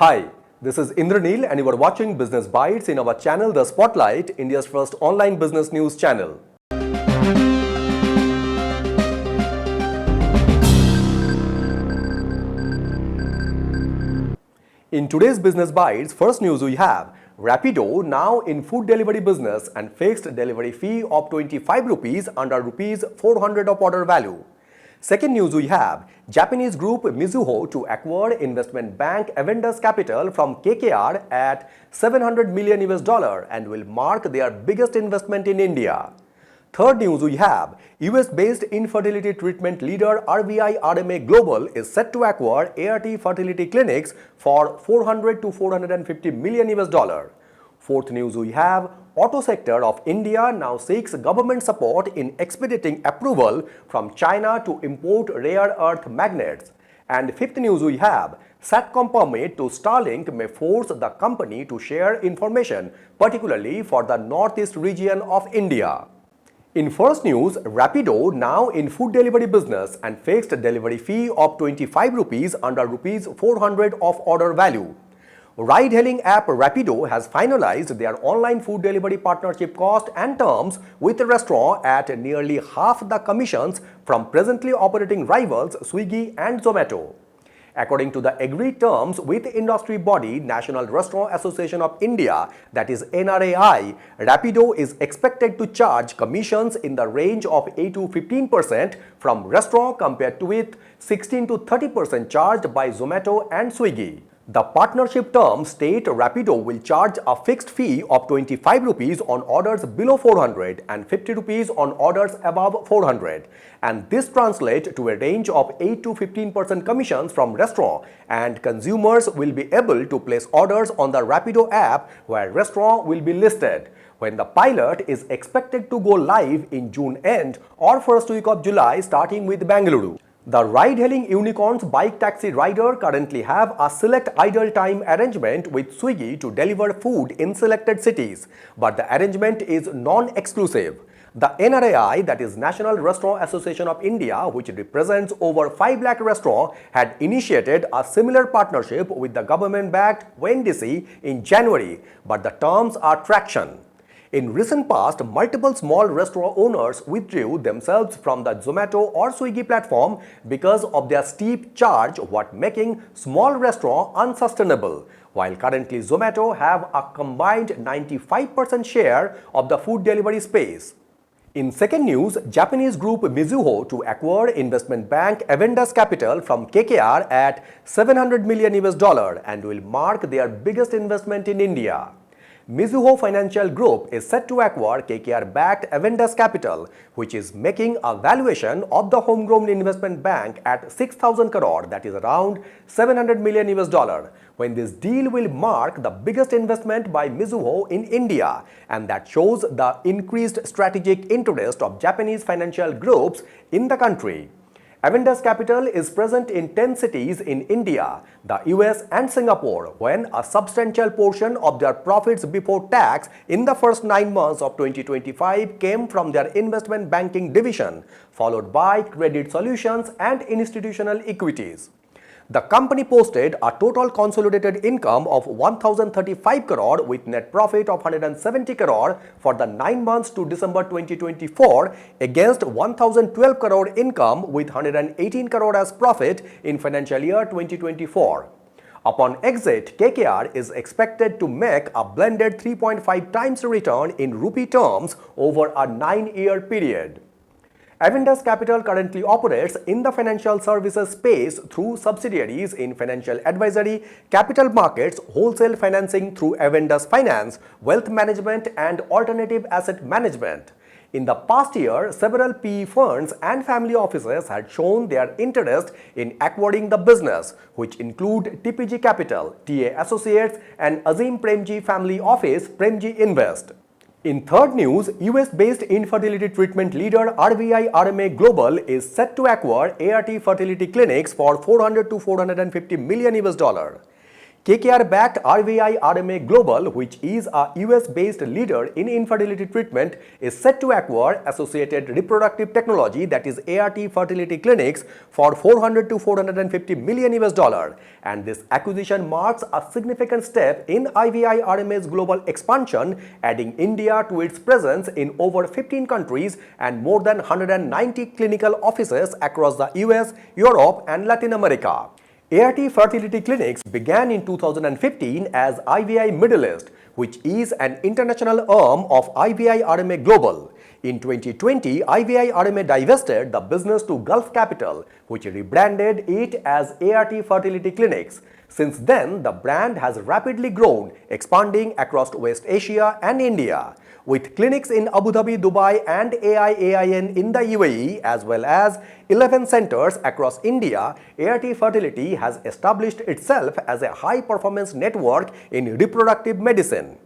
Hi, this is Indraneel and you are watching Business Bites in our channel The Spotlight, India's first online business news channel. In today's Business Bites, first news we have Rapido now in food delivery business and fixed delivery fee of 25 rupees under rupees 400 of order value. Second news we have Japanese group Mizuho to acquire investment bank Avendus Capital from KKR at $700 million and will mark their biggest investment in India. Third news we have US-based infertility treatment leader RVI RMA Global is set to acquire ART fertility clinics for $400 to $450 million. Fourth news we have auto sector of India now seeks government support in expediting approval from China to import rare earth magnets. And fifth news we have SATCOM permit to Starlink may force the company to share information, particularly for the northeast region of India. In first news, Rapido now in food delivery business and fixed delivery fee of 25 rupees under rupees 400 of order value. Ride-hailing app Rapido has finalized their online food delivery partnership cost and terms with the restaurant at nearly half the commissions from presently operating rivals Swiggy and Zomato. According to the agreed terms with industry body National Restaurant Association of India, that is NRAI, Rapido is expected to charge commissions in the range of 8 to 15% from restaurant compared to with 16 to 30% charged by Zomato and Swiggy. The partnership terms state Rapido will charge a fixed fee of 25 rupees on orders below 400 and 50 rupees on orders above 400. And this translates to a range of 8 to 15% commissions from restaurant, and consumers will be able to place orders on the Rapido app where restaurant will be listed. When the pilot is expected to go live in June end or first week of July starting with Bengaluru. The ride-hailing unicorn's bike taxi rider currently have a select idle time arrangement with Swiggy to deliver food in selected cities, but the arrangement is non-exclusive. The NRAI, that is National Restaurant Association of India, which represents over 5 lakh restaurants, had initiated a similar partnership with the government-backed WNDC in January, but the terms are traction. In recent past, multiple small restaurant owners withdrew themselves from the Zomato or Swiggy platform because of their steep charge, what making small restaurant unsustainable, while currently Zomato have a combined 95% share of the food delivery space. In second news, Japanese group Mizuho to acquire investment bank Avendus Capital from KKR at $700 million and will mark their biggest investment in India. Mizuho Financial Group is set to acquire KKR-backed Avendus Capital, which is making a valuation of the homegrown investment bank at 6,000 crore, that is around $700 million. When this deal will mark the biggest investment by Mizuho in India, and that shows the increased strategic interest of Japanese financial groups in the country. Avendus Capital is present in 10 cities in India, the US and Singapore, when a substantial portion of their profits before tax in the first 9 months of 2025 came from their investment banking division, followed by credit solutions and institutional equities. The company posted a total consolidated income of 1,035 crore with net profit of 170 crore for the 9 months to December 2024 against 1,012 crore income with 118 crore as profit in financial year 2024. Upon exit, KKR is expected to make a blended 3.5 times return in rupee terms over a 9-year period. Avendus Capital currently operates in the financial services space through subsidiaries in financial advisory, capital markets, wholesale financing through Avendus Finance, wealth management and alternative asset management. In the past year, several PE funds and family offices had shown their interest in acquiring the business, which include TPG Capital, TA Associates and Azim Premji Family Office, Premji Invest. In third news, US-based infertility treatment leader RVI RMA Global is set to acquire ART fertility clinics for $400 to $450 million. KKR-backed RVI RMA Global, which is a US-based leader in infertility treatment, is set to acquire Associated Reproductive Technology, that is ART fertility clinics, for 400 to 450 million US dollar. And this acquisition marks a significant step in IVI RMA's global expansion, adding India to its presence in over 15 countries and more than 190 clinical offices across the US, Europe, and Latin America. ART fertility clinics began in 2015 as IVI Middle East, which is an international arm of IVI RMA Global. In 2020, IVI RMA divested the business to Gulf Capital, which rebranded it as ART Fertility Clinics. Since then, the brand has rapidly grown, expanding across West Asia and India. With clinics in Abu Dhabi, Dubai, and AIAIN in the UAE, as well as 11 centers across India, ART Fertility has established itself as a high-performance network in reproductive medicine.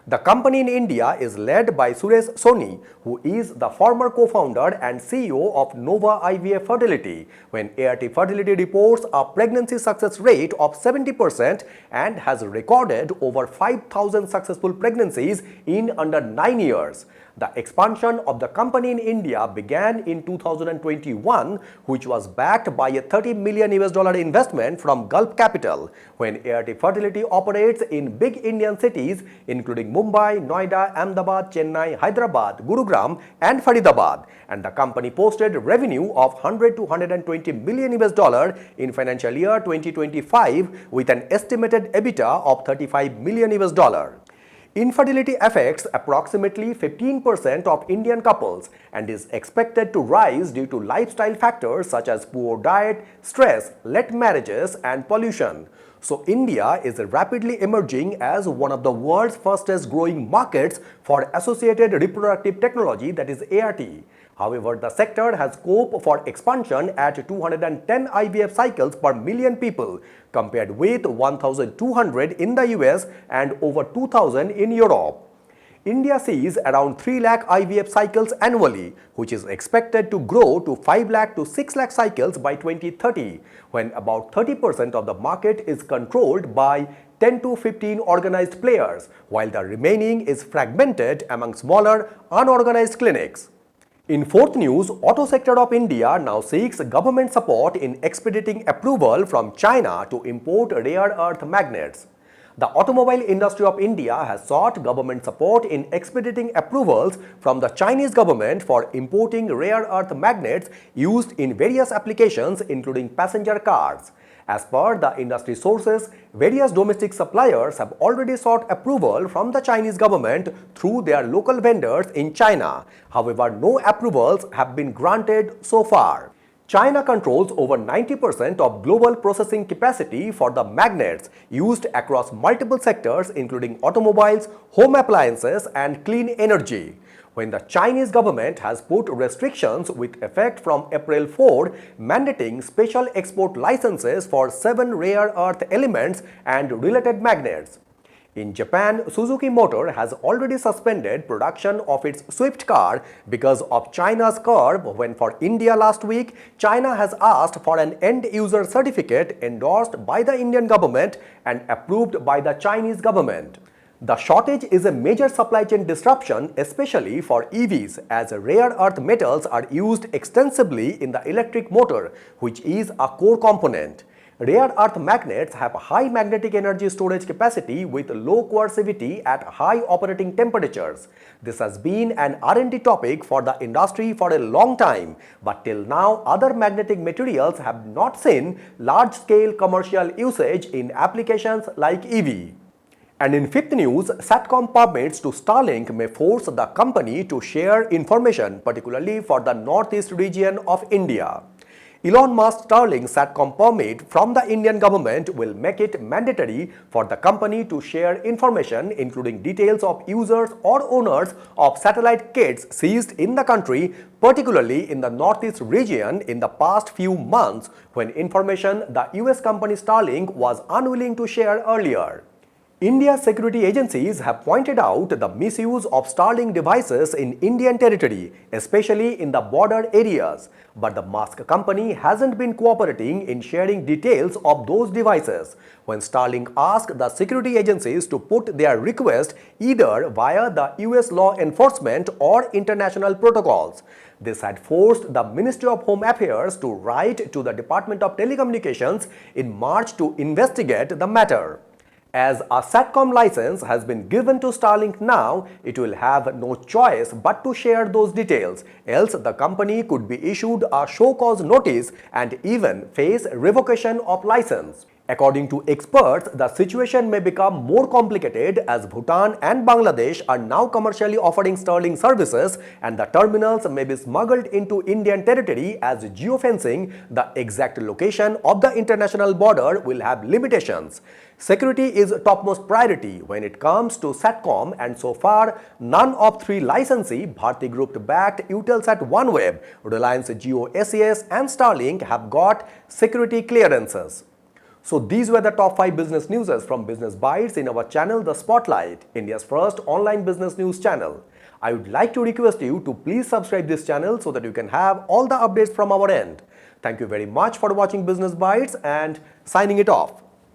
The company in India is led by Suresh Soni, who is the former co-founder and CEO of Nova IVF Fertility, when ART Fertility reports a pregnancy success rate of 70% and has recorded over 5,000 successful pregnancies in under 9 years. The expansion of the company in India began in 2021, which was backed by a $30 million US investment from Gulf Capital, when ART Fertility operates in big Indian cities including Mumbai, Noida, Ahmedabad, Chennai, Hyderabad, Gurugram, and Faridabad, and the company posted revenue of 100 to 120 million US in financial year 2025 with an estimated EBITDA of 35 million US. Infertility affects approximately 15% of Indian couples and is expected to rise due to lifestyle factors such as poor diet, stress, late marriages, and pollution. So India is rapidly emerging as one of the world's fastest growing markets for associated reproductive technology, that is ART. However, the sector has scope for expansion at 210 IVF cycles per million people, compared with 1,200 in the US and over 2,000 in Europe. India sees around 3 lakh IVF cycles annually, which is expected to grow to 5 lakh to 6 lakh cycles by 2030, when about 30% of the market is controlled by 10 to 15 organized players, while the remaining is fragmented among smaller, unorganized clinics. In fourth news, auto sector of India now seeks government support in expediting approval from China to import rare earth magnets. The automobile industry of India has sought government support in expediting approvals from the Chinese government for importing rare earth magnets used in various applications including passenger cars. As per the industry sources, various domestic suppliers have already sought approval from the Chinese government through their local vendors in China. However, no approvals have been granted so far. China controls over 90% of global processing capacity for the magnets used across multiple sectors including automobiles, home appliances, and clean energy. When the Chinese government has put restrictions with effect from April 4, mandating special export licenses for 7 rare earth elements and related magnets. In Japan, Suzuki Motor has already suspended production of its Swift car because of China's curb, when for India last week, China has asked for an end-user certificate endorsed by the Indian government and approved by the Chinese government. The shortage is a major supply chain disruption, especially for EVs, as rare earth metals are used extensively in the electric motor, which is a core component. Rare earth magnets have high magnetic energy storage capacity with low coercivity at high operating temperatures. This has been an R&D topic for the industry for a long time, but till now other magnetic materials have not seen large-scale commercial usage in applications like EV. And in fifth news, SATCOM permits to Starlink may force the company to share information, particularly for the northeast region of India. Elon Musk's Starlink SATCOM permit from the Indian government will make it mandatory for the company to share information including details of users or owners of satellite kits seized in the country, particularly in the northeast region in the past few months, when information the US company Starlink was unwilling to share earlier. India's security agencies have pointed out the misuse of Starlink devices in Indian territory, especially in the border areas. But the Musk company hasn't been cooperating in sharing details of those devices. When Starlink asked the security agencies to put their request either via the US law enforcement or international protocols, this had forced the Ministry of Home Affairs to write to the Department of Telecommunications in March to investigate the matter. As a SATCOM license has been given to Starlink now, it will have no choice but to share those details, else the company could be issued a show cause notice and even face revocation of license. According to experts, the situation may become more complicated as Bhutan and Bangladesh are now commercially offering Starlink services and the terminals may be smuggled into Indian territory as geofencing, the exact location of the international border, will have limitations. Security is topmost priority when it comes to SATCOM, and so far, none of three licensee Bharti Group-backed Eutelsat OneWeb, Reliance Jio SES and Starlink have got security clearances. So these were the top 5 business newses from Business Bytes in our channel The Spotlight, India's first online business news channel. I would like to request you to please subscribe this channel so that you can have all the updates from our end. Thank you very much for watching Business Bytes and signing it off.